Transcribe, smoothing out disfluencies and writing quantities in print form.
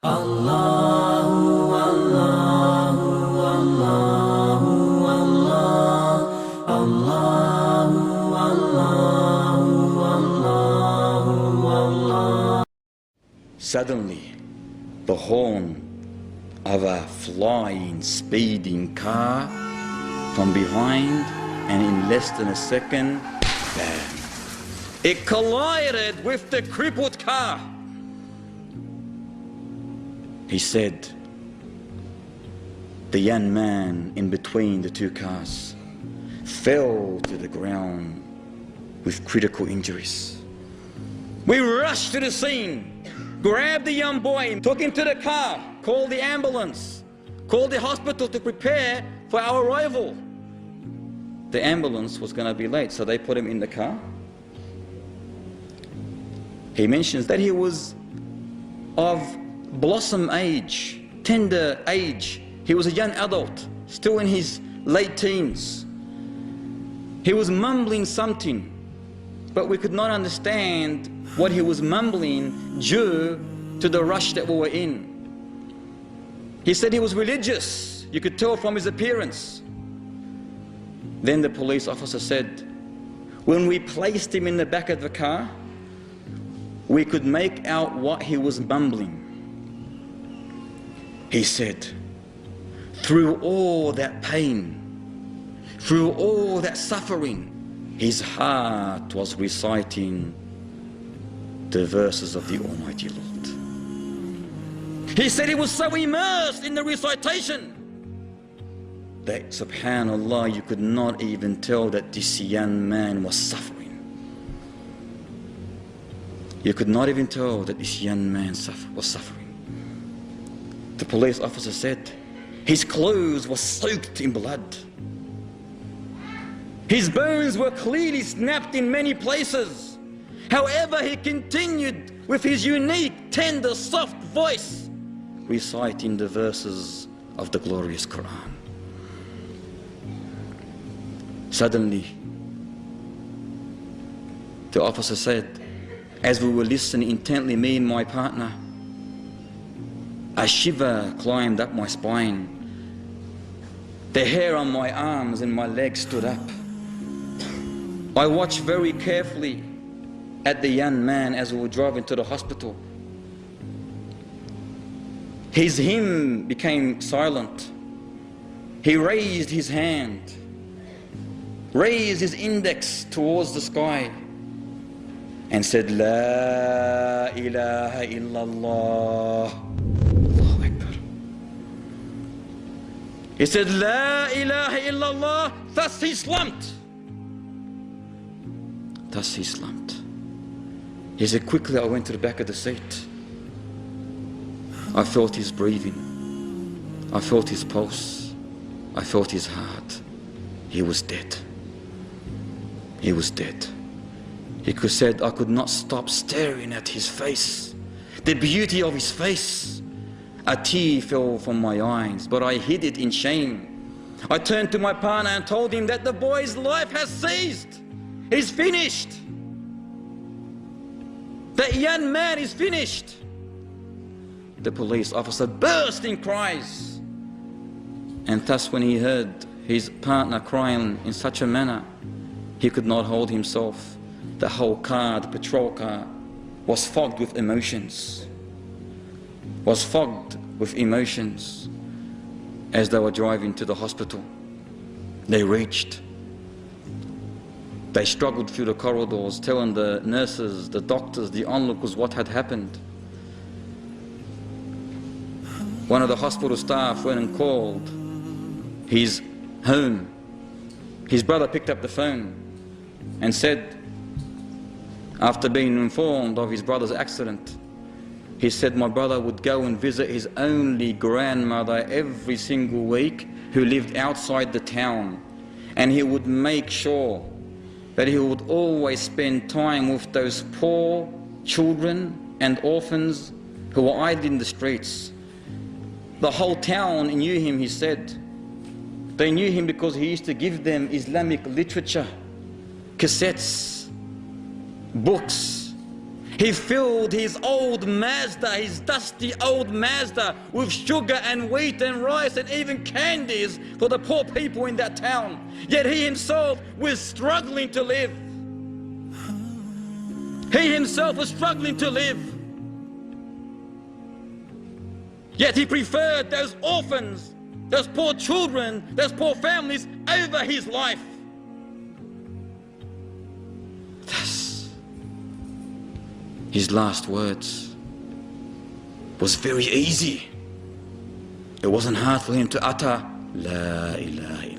Allahu, Allahu, Allahu, Allah. Allahu, Allahu, Allahu, Allah. Suddenly, the horn of a flying, speeding car from behind, and in less than a second, bam! It collided with the crippled car. He said, the young man in between the two cars fell to the ground with critical injuries. We rushed to the scene, grabbed the young boy, took him to the car, called the ambulance, called the hospital to prepare for our arrival. The ambulance was going to be late, so they put him in the car. He mentions that he was of blossom age, tender age. He was a young adult, still in his late teens. He was mumbling something, but we could not understand what he was mumbling due to the rush that we were in. He said he was religious. You could tell from his appearance. Then the police officer said, when we placed him in the back of the car, we could make out what he was mumbling. He said, through all that pain, through all that suffering, his heart was reciting the verses of the Almighty Lord. He said he was so immersed in the recitation that, subhanallah, you could not even tell that this young man was suffering. You could not even tell that this young man was suffering. The police officer said his clothes were soaked in blood. His bones were clearly snapped in many places. However, he continued with his unique, tender, soft voice, reciting the verses of the glorious Quran. Suddenly, the officer said, as we were listening intently, me and my partner, a shiver climbed up my spine. The hair on my arms and my legs stood up. I watched very carefully at the young man as we were driving to the hospital. His hymn became silent. He raised his hand, raised his index towards the sky, and said, La ilaha illallah. Allahu Akbar. He said, La ilaha illallah. Thus he slumped. Thus he slumped. He said, quickly I went to the back of the seat. I felt his breathing. I felt his pulse. I felt his heart. He was dead. He was dead. He said, I could not stop staring at his face, the beauty of his face. A tear fell from my eyes, but I hid it in shame. I turned to my partner and told him that the boy's life has ceased. He's finished. That young man is finished. The police officer burst in cries. And thus when he heard his partner crying in such a manner, he could not hold himself. The whole car, the patrol car, was fogged with emotions. Was fogged with emotions as they were driving to the hospital. They reached. They struggled through the corridors, telling the nurses, the doctors, the onlookers what had happened. One of the hospital staff went and called his home. His brother picked up the phone and said, after being informed of his brother's accident, he said my brother would go and visit his only grandmother every single week who lived outside the town, and he would make sure that he would always spend time with those poor children and orphans who were idle in the streets. The whole town knew him, he said. They knew him because he used to give them Islamic literature, cassettes, books, He filled his old Mazda, his dusty old Mazda, with sugar and wheat and rice and even candies for the poor people in that town. Yet he himself was struggling to live. He himself was struggling to live. Yet he preferred those orphans, those poor children, those poor families over his life. Thus, his last words was very easy. It wasn't hard for him to utter, La ilaha